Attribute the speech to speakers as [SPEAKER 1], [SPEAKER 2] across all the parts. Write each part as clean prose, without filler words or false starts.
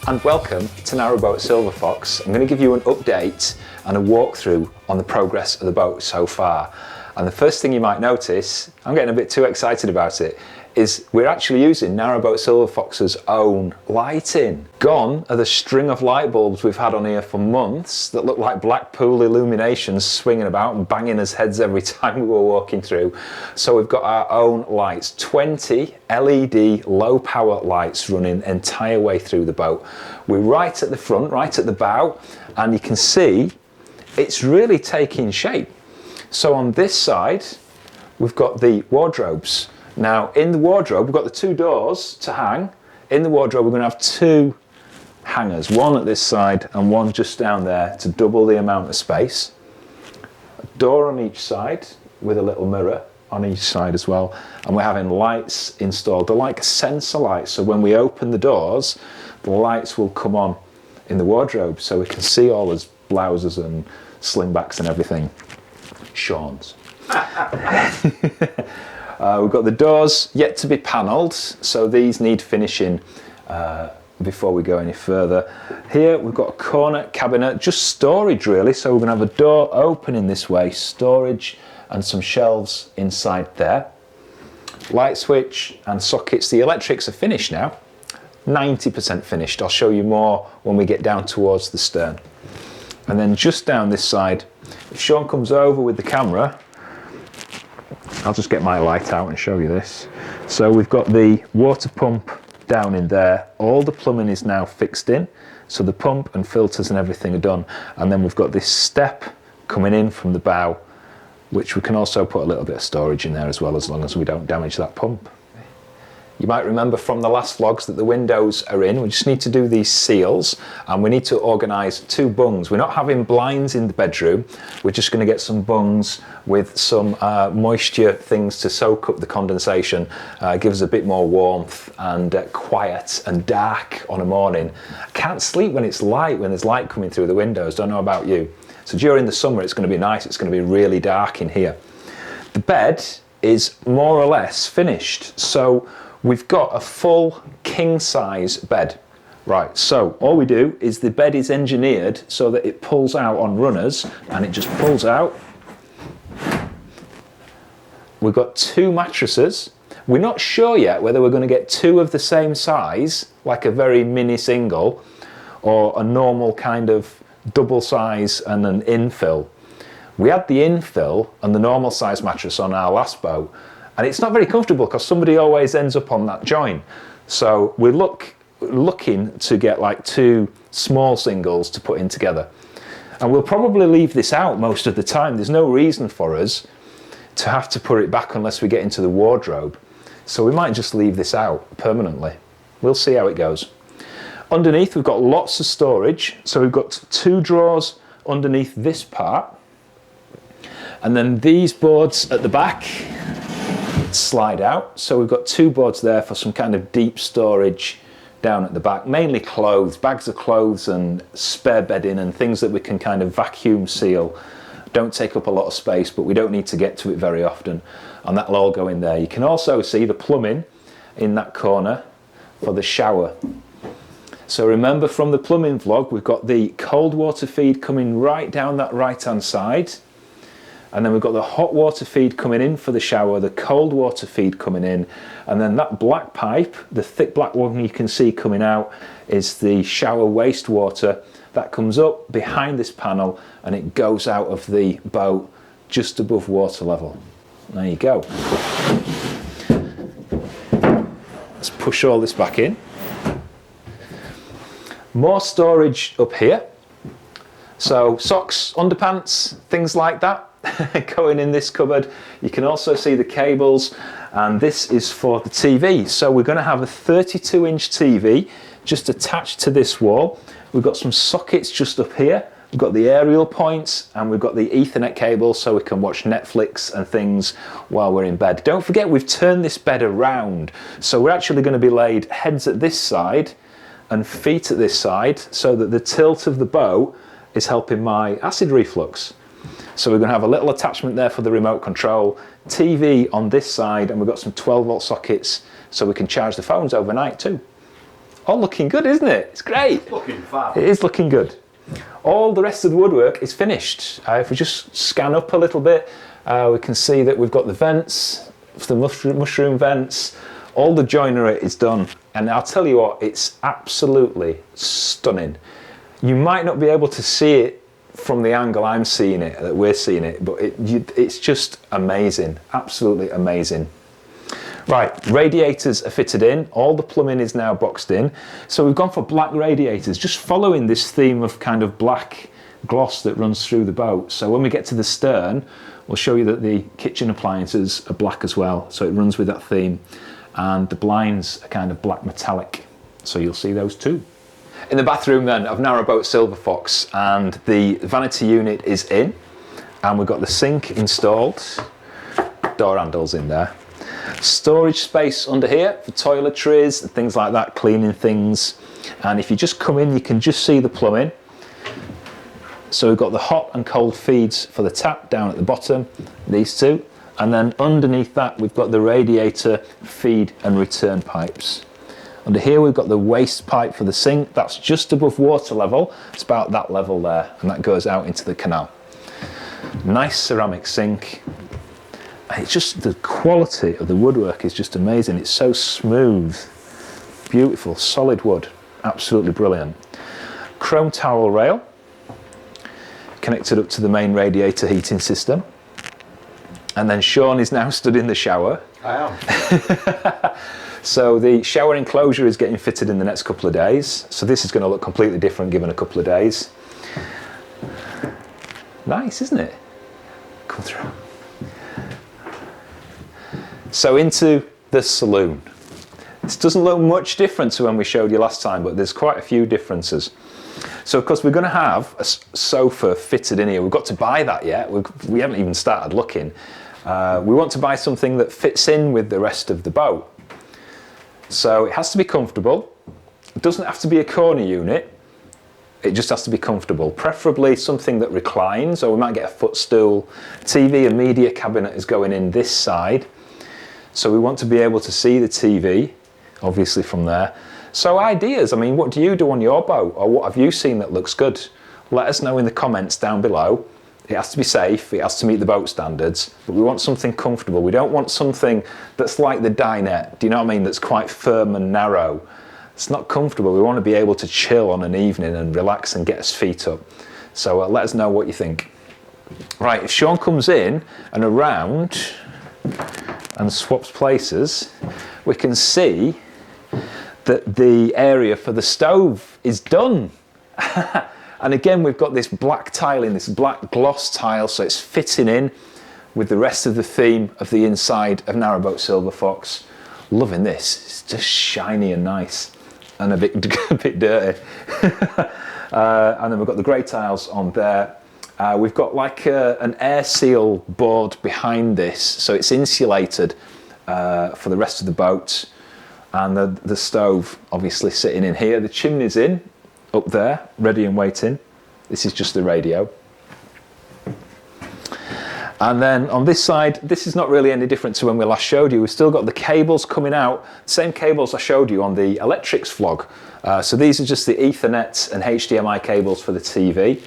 [SPEAKER 1] And welcome to Narrowboat Silver Fox. I'm going to give you an update and a walkthrough on the progress of the boat so far. And the first thing you might notice, I'm getting a bit too excited about it, is we're actually using Narrowboat Silver Fox's own lighting. Gone are the string of light bulbs we've had on here for months that look like Blackpool illuminations swinging about and banging us heads every time we were walking through. So we've got our own lights, 20 LED low power lights running the entire way through the boat. We're right at the front, right at the bow, and you can see it's really taking shape. So on this side, we've got the wardrobes. Now in the wardrobe, we've got the two doors to hang. In the wardrobe, we're going to have two hangers, one at this side and one just down there to double the amount of space. A door on each side with a little mirror on each side as well. And we're having lights installed. They're like sensor lights, so when we open the doors, the lights will come on in the wardrobe so we can see all his blouses and slingbacks and everything. Sean's. We've got the doors yet to be panelled, so these need finishing before we go any further. Here we've got a corner cabinet, just storage really, so we're going to have a door opening this way, storage and some shelves inside there. Light switch and sockets. The electrics are finished now, 90% finished. I'll show you more when we get down towards the stern. And then just down this side, if Sean comes over with the camera, I'll just get my light out and show you this. So we've got the water pump down in there. All the plumbing is now fixed in. So the pump and filters and everything are done. And then we've got this step coming in from the bow, which we can also put a little bit of storage in there as well, as long as we don't damage that pump. You might remember from the last vlogs that the windows are in. We just need to do these seals and we need to organise two bungs. We're not having blinds in the bedroom. We're just going to get some bungs with some moisture things to soak up the condensation, give us a bit more warmth and quiet and dark on a morning. I can't sleep when it's light, when there's light coming through the windows. Don't know about you. So during the summer it's going to be nice. It's going to be really dark in here. The bed is more or less finished. So we've got a full king size bed. Right, so all we do is the bed is engineered so that it pulls out on runners and it just pulls out. We've got two mattresses. We're not sure yet whether we're going to get two of the same size, like a very mini single, or a normal kind of double size and an infill. We had the infill and the normal size mattress on our last boat, and it's not very comfortable because somebody always ends up on that join. So we're looking to get like two small singles to put in together. And we'll probably leave this out most of the time. There's no reason for us to have to put it back unless we get into the wardrobe. So we might just leave this out permanently. We'll see how it goes. Underneath we've got lots of storage. So we've got two drawers underneath this part. And then these boards at the back slide out. So we've got two boards there for some kind of deep storage down at the back, mainly clothes, bags of clothes and spare bedding and things that we can kind of vacuum seal. Don't take up a lot of space, but we don't need to get to it very often, and that'll all go in there. You can also see the plumbing in that corner for the shower. So remember from the plumbing vlog, we've got the cold water feed coming right down that right hand side. And then we've got the hot water feed coming in for the shower, the cold water feed coming in, and then that black pipe, the thick black one you can see coming out, is the shower wastewater. That comes up behind this panel and it goes out of the boat just above water level. There you go. Let's push all this back in. More storage up here. So socks, underpants, things like that going in this cupboard. You can also see the cables, and this is for the TV. So we're going to have a 32-inch TV just attached to this wall. We've got some sockets just up here. We've got the aerial points and we've got the Ethernet cable so we can watch Netflix and things while we're in bed. Don't forget we've turned this bed around. So we're actually going to be laid heads at this side and feet at this side so that the tilt of the boat is helping my acid reflux. So we're going to have a little attachment there for the remote control, TV on this side, and we've got some 12-volt sockets so we can charge the phones overnight too. all looking good, isn't it? It's great.
[SPEAKER 2] It's looking fab.
[SPEAKER 1] It is looking good. All the rest of the woodwork is finished. If we just scan up a little bit, we can see that we've got the vents, the mushroom vents, all the joinery is done. And I'll tell you what, it's absolutely stunning. You might not be able to see it from the angle I'm seeing it, that we're seeing it, but it's just amazing, absolutely amazing. Right, radiators are fitted in, all the plumbing is now boxed in. So we've gone for black radiators, just following this theme of kind of black gloss that runs through the boat. So when we get to the stern, we'll show you that the kitchen appliances are black as well, so it runs with that theme. And the blinds are kind of black metallic, so you'll see those too. In the bathroom then of Narrowboat Silver Fox, and the vanity unit is in, and we've got the sink installed, door handles in there. Storage space under here for toiletries and things like that, cleaning things. And if you just come in, you can just see the plumbing. So we've got the hot and cold feeds for the tap down at the bottom, these two. And then underneath that, we've got the radiator feed and return pipes. Under here, we've got the waste pipe for the sink. That's just above water level. It's about that level there, and that goes out into the canal. Nice ceramic sink. It's just, the quality of the woodwork is just amazing. It's so smooth, beautiful, solid wood, absolutely brilliant. Chrome towel rail, connected up to the main radiator heating system. And then Sean is now stood in the shower.
[SPEAKER 2] I am.
[SPEAKER 1] So the shower enclosure is getting fitted in the next couple of days. So this is going to look completely different given a couple of days. Nice, isn't it? Come through. So into the saloon. This doesn't look much different to when we showed you last time, but there's quite a few differences. So of course we're going to have a sofa fitted in here. We've got to buy that yet. We haven't even started looking. We want to buy something that fits in with the rest of the boat. So it has to be comfortable. It doesn't have to be a corner unit. It just has to be comfortable. Preferably something that reclines, or we might get a footstool. TV and media cabinet is going in this side. So we want to be able to see the TV, obviously from there. So ideas, I mean, what do you do on your boat? Or what have you seen that looks good? Let us know in the comments down below. It has to be safe, it has to meet the boat standards, but we want something comfortable. We don't want something that's like the Dinette, do you know what I mean, that's quite firm and narrow. It's not comfortable. We want to be able to chill on an evening and relax and get us feet up. So let us know what you think. Right, if Sean comes in and around and swaps places, we can see that the area for the stove is done. And again, we've got this black tiling, this black gloss tile, so it's fitting in with the rest of the theme of the inside of Narrowboat Silver Fox. Loving this. It's just shiny and nice, and a bit dirty. And then we've got the grey tiles on there. We've got like an air seal board behind this, so it's insulated for the rest of the boat. And the stove obviously sitting in here. The chimney's in, up there, ready and waiting. This is just the radio. And then on this side, this is not really any different to when we last showed you. We've still got the cables coming out, same cables I showed you on the electrics vlog. So these are just the Ethernet and HDMI cables for the TV.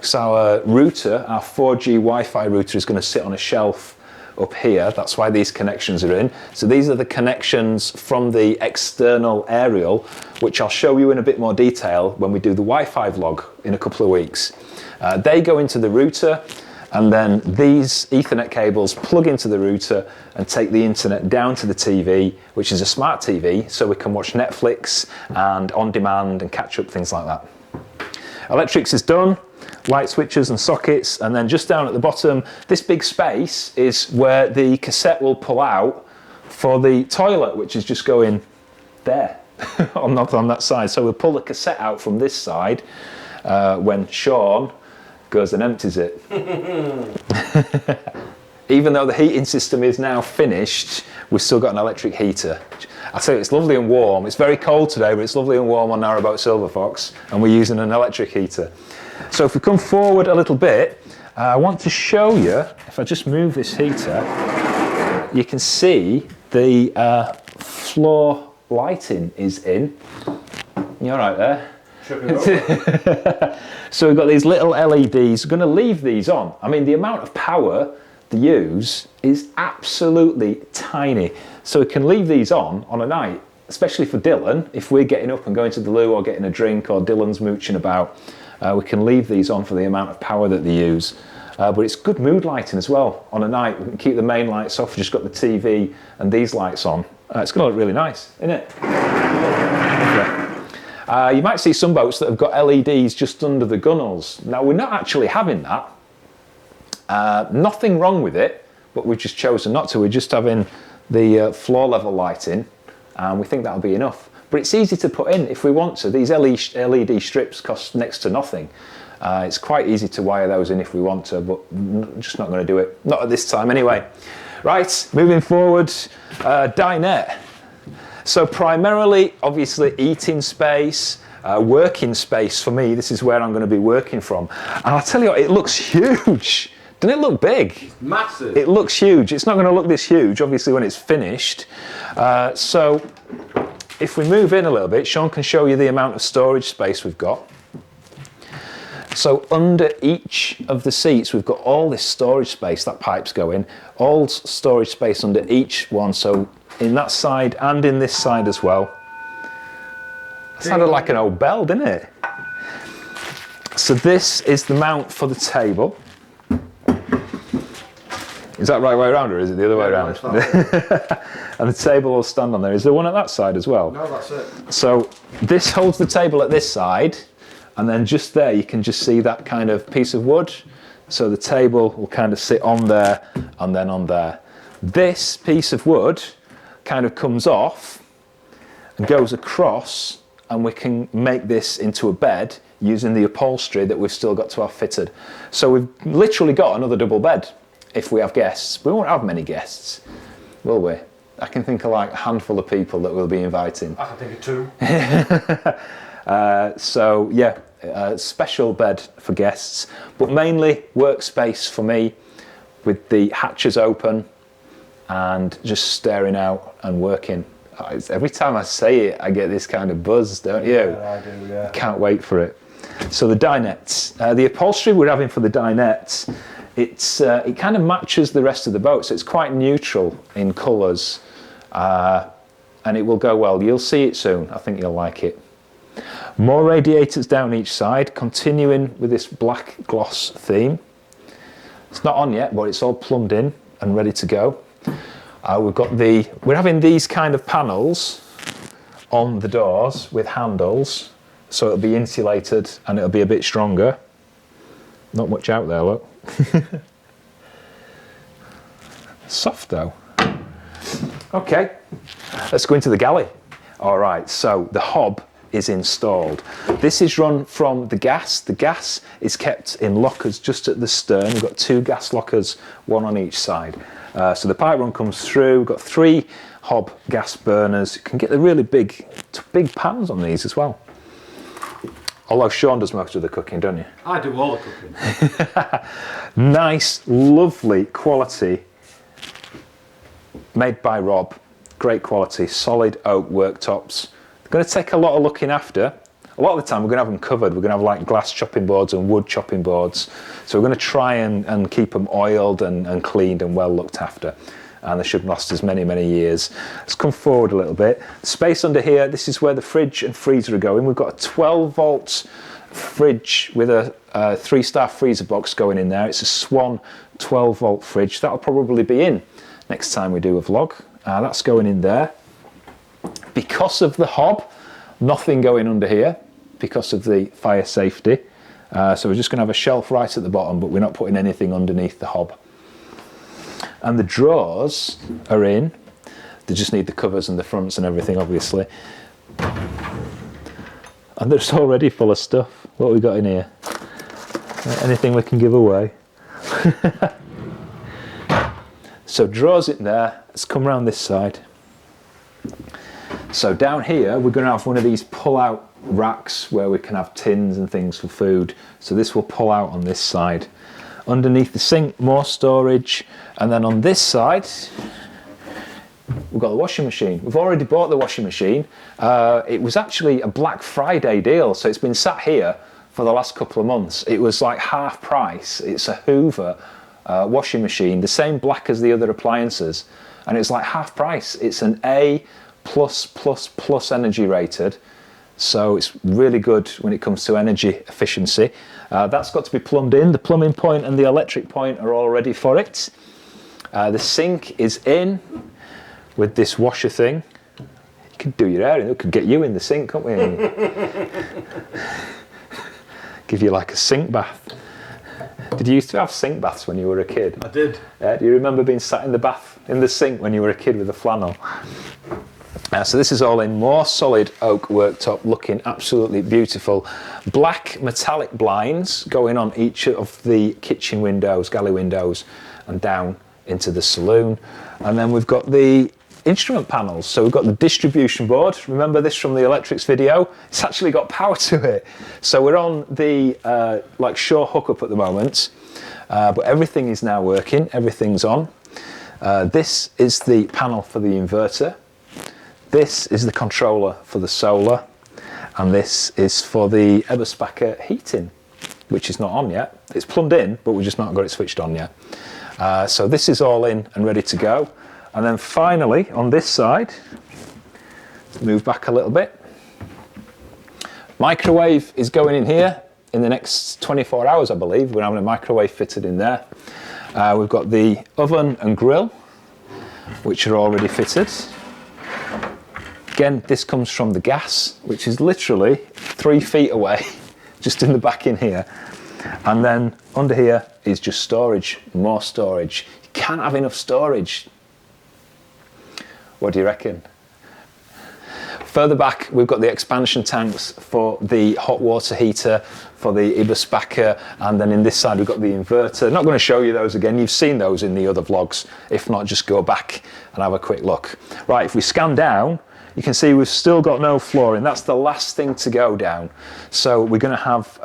[SPEAKER 1] So our router, our 4G Wi-Fi router, is going to sit on a shelf up here. That's why these connections are in. So these are the connections from the external aerial, which I'll show you in a bit more detail when we do the Wi-Fi vlog in a couple of weeks. They go into the router, and then these Ethernet cables plug into the router and take the internet down to the TV, which is a smart TV, so we can watch Netflix and on demand and catch up, things like that. Electrics is done. Light switches and sockets, and then just down at the bottom, this big space is where the cassette will pull out for the toilet, which is just going there on that side. So we'll pull the cassette out from this side when Sean goes and empties it. Even though the heating system is now finished, we've still got an electric heater. I tell you, it's lovely and warm. It's very cold today, but it's lovely and warm on Narrowboat Silver Fox, and we're using an electric heater. So if we come forward a little bit, I want to show you, if I just move this heater, you can see the floor lighting is in. You all right there?
[SPEAKER 2] Tripping over.
[SPEAKER 1] So we've got these little LEDs. We're going to leave these on. I mean, the amount of power they use is absolutely tiny. So we can leave these on a night, especially for Dylan. If we're getting up and going to the loo or getting a drink, or Dylan's mooching about, we can leave these on for the amount of power that they use. But it's good mood lighting as well on a night. We can keep the main lights off, we've just got the TV and these lights on. It's going to look really nice, isn't it? You might see some boats that have got LEDs just under the gunnels. Now, we're not actually having that. Nothing wrong with it, but we've just chosen not to. We're just having the floor level lighting, and we think that'll be enough. But it's easy to put in if we want to. These LED strips cost next to nothing. It's quite easy to wire those in if we want to, but just not going to do it. Not at this time anyway. Right, moving forward, dinette. So primarily, obviously, eating space, working space for me. This is where I'm going to be working from. And I'll tell you what, it looks huge. Doesn't it look big?
[SPEAKER 2] Massive.
[SPEAKER 1] It looks huge. It's not going to look this huge, obviously, when it's finished. So if we move in a little bit, Sean can show you the amount of storage space we've got. So under each of the seats, we've got all this storage space, that pipe's going, all storage space under each one. So in that side and in this side as well. It sounded like an old bell, didn't it? So this is the mount for the table. Is that the right way around, or is it the other way around? And the table will stand on there. Is there one at that side as well?
[SPEAKER 2] No, that's it.
[SPEAKER 1] So this holds the table at this side, and then just there you can just see that kind of piece of wood. So the table will kind of sit on there and then on there. This piece of wood kind of comes off and goes across, and we can make this into a bed using the upholstery that we've still got to have fitted. So we've literally got another double bed if we have guests. We won't have many guests, will we? I can think of like a handful of people that we'll be inviting.
[SPEAKER 2] I can think of 2.
[SPEAKER 1] So yeah, a special bed for guests, but mainly workspace for me, with the hatches open and just staring out and working. Every time I say it, I get this kind of buzz, don't you?
[SPEAKER 2] Yeah, I do, yeah.
[SPEAKER 1] Can't wait for it. So the dinettes, the upholstery we're having for the dinettes, it kind of matches the rest of the boat, so it's quite neutral in colours, and it will go well. You'll see it soon. I think you'll like it. More radiators down each side, continuing with this black gloss theme. It's not on yet, but it's all plumbed in and ready to go. We're having these kind of panels on the doors with handles, so it'll be insulated and it'll be a bit stronger. Not much out there, look. Soft though. Okay, let's go into the galley. All right, so the hob is installed. This is run from the gas. The gas is kept in lockers just at the stern. We've got 2 gas lockers, 1 on each side. So the pipe run comes through. We've got 3 hob gas burners. You can get the really big pans on these as well. Although Sean does most of the cooking, don't you?
[SPEAKER 2] I do all the cooking.
[SPEAKER 1] Nice, lovely quality. Made by Rob. Great quality, solid oak worktops. They're going to take a lot of looking after. A lot of the time we're going to have them covered. We're going to have like glass chopping boards and wood chopping boards. So we're going to try and keep them oiled and cleaned and well looked after. And they should last us many, many years. Let's come forward a little bit. Space under here, this is where the fridge and freezer are going. We've got a 12-volt fridge with a 3-star freezer box going in there. It's a Swan 12-volt fridge. That'll probably be in next time we do a vlog. That's going in there. Because of the hob, nothing going under here because of the fire safety. So we're just going to have a shelf right at the bottom, but we're not putting anything underneath the hob. And the drawers are in. They just need the covers and the fronts and everything, obviously. And they're just already full of stuff. What have we got in here? Anything we can give away? So drawers in there. Let's come around this side. So down here, we're going to have one of these pull-out racks where we can have tins and things for food. So this will pull out on this side. Underneath the sink, more storage. And then on this side, we've got the washing machine. We've already bought the washing machine. It was actually a Black Friday deal, so it's been sat here for the last couple of months. It was like half price. It's a Hoover washing machine, the same black as the other appliances, and it's like half price. It's an A+++ energy rated, so it's really good when it comes to energy efficiency. That's got to be plumbed in. The plumbing point and the electric point are all ready for it. The sink is in with this washer thing. You could do your hair in, it could get you in the sink, couldn't we? Give you like a sink bath. Did you used to have sink baths when you were a kid?
[SPEAKER 2] I did.
[SPEAKER 1] Do you remember being sat in the bath, in the sink when you were a kid with a flannel? So this is all in more solid oak worktop, looking absolutely beautiful. Black metallic blinds going on each of the kitchen windows, galley windows, and down into the saloon. And then we've got the instrument panels. So we've got the distribution board. Remember this from the electrics video? It's actually got power to it. So we're on the like shore hookup at the moment, but everything is now working. Everything's on. This is the panel for the inverter. This is the controller for the solar, and this is for the Bickerstaffe heating, which is not on yet. It's plumbed in, but we've just not got it switched on yet. So this is all in and ready to go. And then finally, on this side, move back a little bit. Microwave is going in here in the next 24 hours, I believe. We're having a microwave fitted in there. We've got the oven and grill, which are already fitted. Again, this comes from the gas, which is literally 3 feet away, just in the back in here. And then under here is just storage, more storage. You can't have enough storage. What do you reckon? Further back, we've got the expansion tanks for the hot water heater, for the Bickerstaffe, and then in this side we've got the inverter. Not going to show you those again, you've seen those in the other vlogs. If not, just go back and have a quick look. Right, if we scan down, you can see we've still got no flooring. That's the last thing to go down. So we're going to have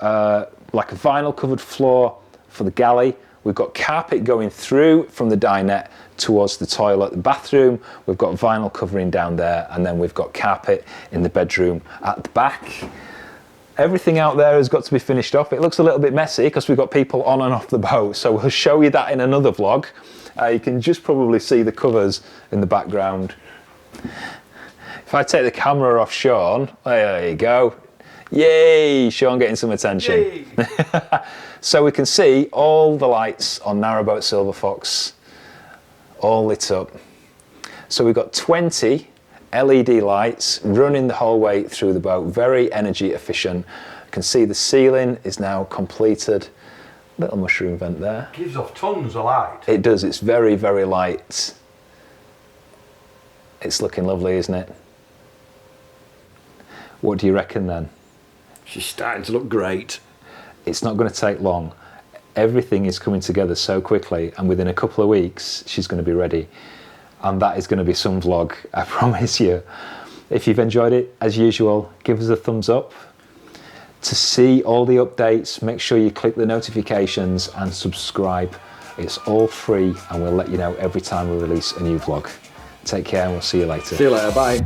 [SPEAKER 1] like a vinyl covered floor for the galley. We've got carpet going through from the dinette towards the toilet, the bathroom. We've got vinyl covering down there, and then we've got carpet in the bedroom at the back. Everything out there has got to be finished off. It looks a little bit messy because we've got people on and off the boat, so we'll show you that in another vlog. You can just probably see the covers in the background. If I take the camera off Sean, there you go. Yay, Sean getting some attention. So we can see all the lights on Narrowboat Silver Fox, all lit up. So we've got 20 LED lights running the whole way through the boat, very energy efficient. You can see the ceiling is now completed. Little mushroom vent there.
[SPEAKER 2] Gives off tons of light.
[SPEAKER 1] It does, it's very, very light. It's looking lovely, isn't it? What do you reckon then?
[SPEAKER 2] She's starting to look great.
[SPEAKER 1] It's not going to take long. Everything is coming together so quickly, and within a couple of weeks she's going to be ready, and that is going to be some vlog, I promise you. If you've enjoyed it, as usual, give us a thumbs up. To see all the updates, make sure you click the notifications and subscribe. It's all free, and we'll let you know every time we release a new vlog. Take care, and we'll see you later.
[SPEAKER 2] See you later, bye.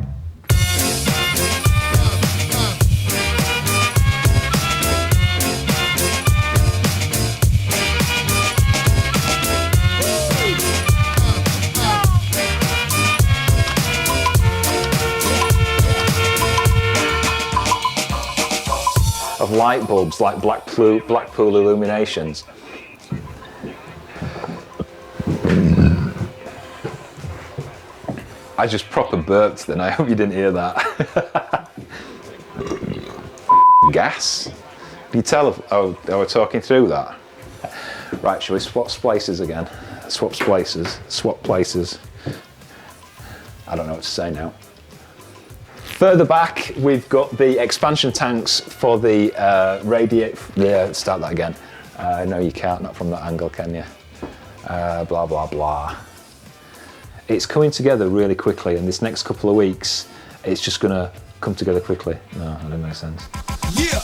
[SPEAKER 1] Of light bulbs like Blackpool illuminations. I just proper burped then, I hope you didn't hear that. Gas? Can you tell, oh, we're talking through that? Right, shall we swap places again? Swap places, swap places. I don't know what to say now. Further back, we've got the expansion tanks for the radiator. Yeah, start that again. No, you can't, not from that angle, can you? Blah, blah, blah. It's coming together really quickly, and this next couple of weeks, it's just gonna come together quickly. No, that doesn't make sense. Yeah.